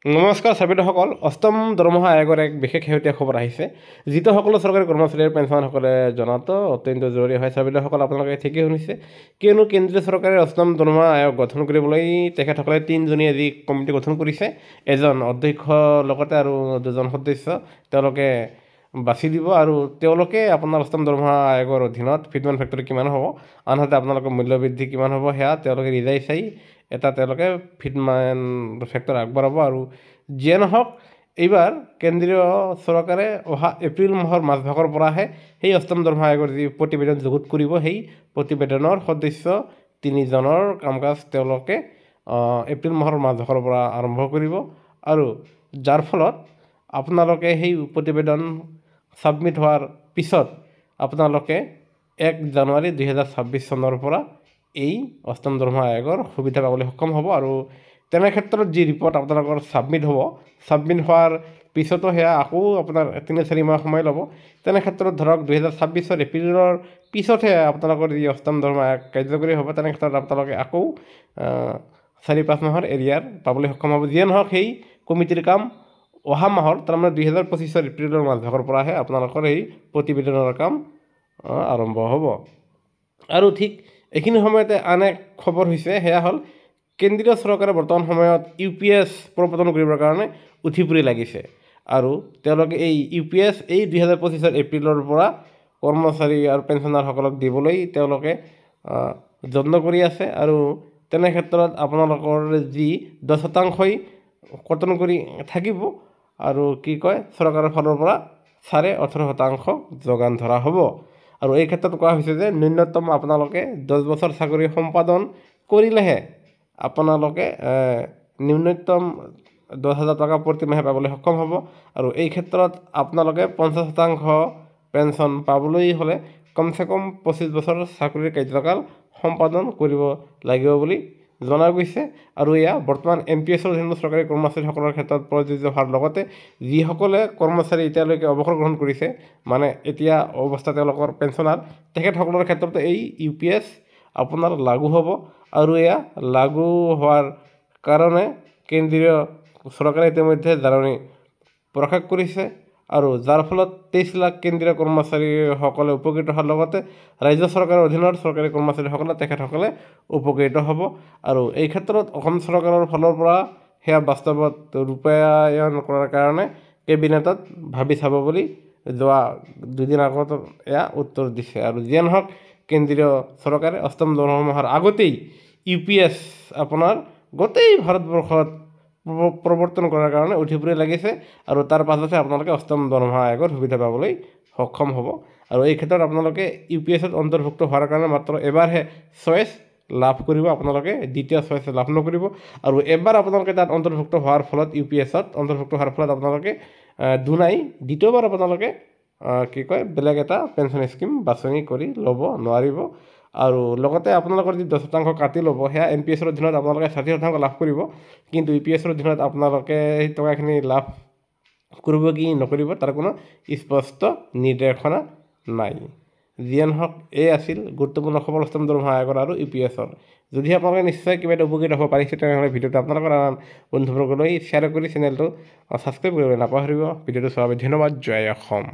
নমস্কাৰ চাবিদসকল অষ্টম দৰমহা আয়োগৰ এক বিশেষ শেহতীয়া খবৰ আহিছে যিটো সকলো চৰকাৰী কৰ্মচাৰীৰ পেঞ্চনসকলে জনাটো অত্যন্ত জৰুৰী হয় চাবিদসকল আপোনালোকে ঠিকেই শুনিছে কিয়নো কেন্দ্ৰীয় চৰকাৰে অষ্টম দৰমহা আয়োগ গঠন কৰিবলৈ তেখেতসকলে 3জনীয়া যি কমিটি গঠন কৰিছে এজন অধ্যক্ষ লগতে আৰু দুজন সদস্য তেওঁলোকে বাছি দিব আৰু তেওঁলোকে আপোনাৰ অষ্টম দৰমহা আয়োগৰ অধীনত ফিটমেণ্ট ফেক্টৰী কিমান হ'ব আনহাতে আপোনালোকৰ মূল্যবৃদ্ধি কিমান হ'ব সেয়া তেওঁলোকে ৰিজাই চাই এটা তেওঁলোকে ফিটমেণ্ট ফেক্টৰ আগবঢ়াব আৰু যিয়ে নহওক এইবাৰ কেন্দ্ৰীয় চৰকাৰে অহা এপ্ৰিল মাহৰ মাজভাগৰ পৰাহে সেই অষ্টম দৰমহা আয়োগৰ যি প্ৰতিবেদন যুগুত কৰিব সেই প্ৰতিবেদনৰ সদস্য 3জনৰ কাম কাজ তেওঁলোকে এপ্ৰিল মাহৰ মাজভাগৰ পৰা আৰম্ভ কৰিব আৰু যাৰ ফলত আপোনালোকে সেই প্ৰতিবেদন ছাবমিট হোৱাৰ পিছত আপোনালোকে 1 জানুৱাৰী 2026 চনৰ পৰা এই অষ্টম দৰমহা আয়োগৰ সুবিধা পাবলৈ সক্ষম হ'ব আৰু তেনে ক্ষেত্ৰত যি ৰিপৰ্ট আপোনালোকৰ ছাবমিট হোৱাৰ পিছতো সেয়া আকৌ আপোনাৰ 3-4 মাহ সময় ল'ব তেনে ক্ষেত্ৰত ধৰক 2026 এপ্ৰিলৰ পিছতহে আপোনালোকৰ যি অষ্টম দৰমহা আয়োগ কাৰ্যকৰী হ'ব তেনে ক্ষেত্ৰত আপোনালোকে আকৌ 4-5 মাহৰ এৰিয়াৰ পাবলৈ সক্ষম হ'ব যিয়ে নহওক সেই কমিটিৰ কাম অহা মাহৰ তাৰমানে 2025 এপ্ৰিলৰ মাজভাগৰ পৰাহে আপোনালোকৰ এই প্ৰতিবেদনৰ কাম আৰম্ভ হ'ব আৰু ঠিক এইখিনি সময়তে আন এক খবৰ হৈছে সেয়া হ'ল কেন্দ্ৰীয় চৰকাৰে বৰ্তমান সময়ত UPS প্ৰৱৰ্তন কৰিবৰ কাৰণে উঠি পৰি লাগিছে আৰু তেওঁলোকে এই UPS এই 2025 এপ্ৰিলৰ পৰা কৰ্মচাৰী আৰু পেঞ্চনাৰসকলক দিবলৈ তেওঁলোকে যত্ন কৰি আছে আৰু তেনে ক্ষেত্ৰত আপোনালোকৰ যি 10% কৰ্তন কৰি থাকিব আৰু কি কয় চৰকাৰৰ ফালৰ পৰা 18.5% যোগান ধৰা হ'ব আৰু এই ক্ষেত্ৰত কোৱা হৈছে যে ন্যূনতম আপোনালোকে 10 বছৰ চাকৰি সম্পাদন কৰিলেহে আপোনালোকে ন্যূনতম 10,000 টকা প্ৰতি মাহে পাবলৈ সক্ষম হ'ব আৰু এই ক্ষেত্ৰত আপোনালোকে 50% পেঞ্চন পাবলৈ হ'লে কমচে কম 25 বছৰ চাকৰিৰ কাৰ্যকাল সম্পাদন কৰিব লাগিব বুলি জনা গৈছে আৰু এয়া বৰ্তমান MPSৰ অধীনৰ চৰকাৰী কৰ্মচাৰীসকলৰ ক্ষেত্ৰত প্ৰযোজ্য হোৱাৰ লগতে যিসকলে কৰ্মচাৰী এতিয়ালৈকে অৱসৰ গ্ৰহণ কৰিছে মানে এতিয়া অৱস্থা তেওঁলোকৰ পেঞ্চনাৰ তেখেতসকলৰ ক্ষেত্ৰত এই UPS আপোনাৰ লাগু হ'ব আৰু এয়া লাগু হোৱাৰ কাৰণে কেন্দ্ৰীয় চৰকাৰে ইতিমধ্যে জাননী প্ৰকাশ কৰিছে আৰু যাৰ ফলত 23 লাখ কেন্দ্ৰীয় কৰ্মচাৰীসকলে উপকৃত হোৱাৰ লগতে ৰাজ্য চৰকাৰৰ অধীনৰ চৰকাৰী কৰ্মচাৰীসকলে তেখেতসকলে উপকৃত হ'ব আৰু এই ক্ষেত্ৰত অসম চৰকাৰৰ ফালৰ পৰা সেয়া বাস্তৱত ৰূপায়ণ কৰাৰ কাৰণে কেবিনেটত ভাবি চাব বুলি যোৱা 2 দিন আগত এয়া উত্তৰ দিছে আৰু যিয়ে নহওক কেন্দ্ৰীয় চৰকাৰে অষ্টম দৰমহাৰ আগতেই UPS আপোনাৰ গোটেই ভাৰতবৰ্ষত প্ৰৱৰ্তন কৰাৰ কাৰণে উঠি পৰি লাগিছে আৰু তাৰ পাছতে আপোনালোকে অষ্টম দৰমহা আয়োগৰ সুবিধা পাবলৈ সক্ষম হ'ব আৰু এই ক্ষেত্ৰত আপোনালোকে UPSত অন্তৰ্ভুক্ত হোৱাৰ কাৰণে মাত্ৰ এবাৰহে চইচ লাভ কৰিব আপোনালোকে দ্বিতীয় চইচ লাভ নকৰিব আৰু এবাৰ আপোনালোকে তাত অন্তৰ্ভুক্ত হোৱাৰ ফলত UPSত অন্তৰ্ভুক্ত হোৱাৰ ফলত আপোনালোকে দুনাই দ্বিতীয়বাৰ আপোনালোকে কি কয় বেলেগ এটা পেঞ্চন স্কিম বাছনি কৰি ল'ব নোৱাৰিব আৰু লগতে আপোনালোকৰ যি 10% কাটি ল'ব সেয়া MPSৰ অধীনত আপোনালোকে 60% লাভ কৰিব কিন্তু UPSৰ অধীনত আপোনালোকে সেই টকাখিনি লাভ কৰিব কি নকৰিব তাৰ কোনো স্পষ্ট নিৰ্দেশনা নাই যিয়ে নহওক এই আছিল গুৰুত্বপূৰ্ণ খবৰ অষ্টম দৰমহা আয়োগৰ আৰু UPSৰ যদিহে আপোনালোকে নিশ্চয় কিবা এটা উপকৃত হ'ব পাৰিছে তেনেহ'লে ভিডিঅ'টো আপোনালোকৰ আন বন্ধুবৰ্গলৈ শ্বেয়াৰ কৰি চেনেলটো ছাবস্ক্ৰাইব কৰিবলৈ নাপাহৰিব ভিডিঅ'টো চোৱাৰ বাবে ধন্যবাদ জয় অসম।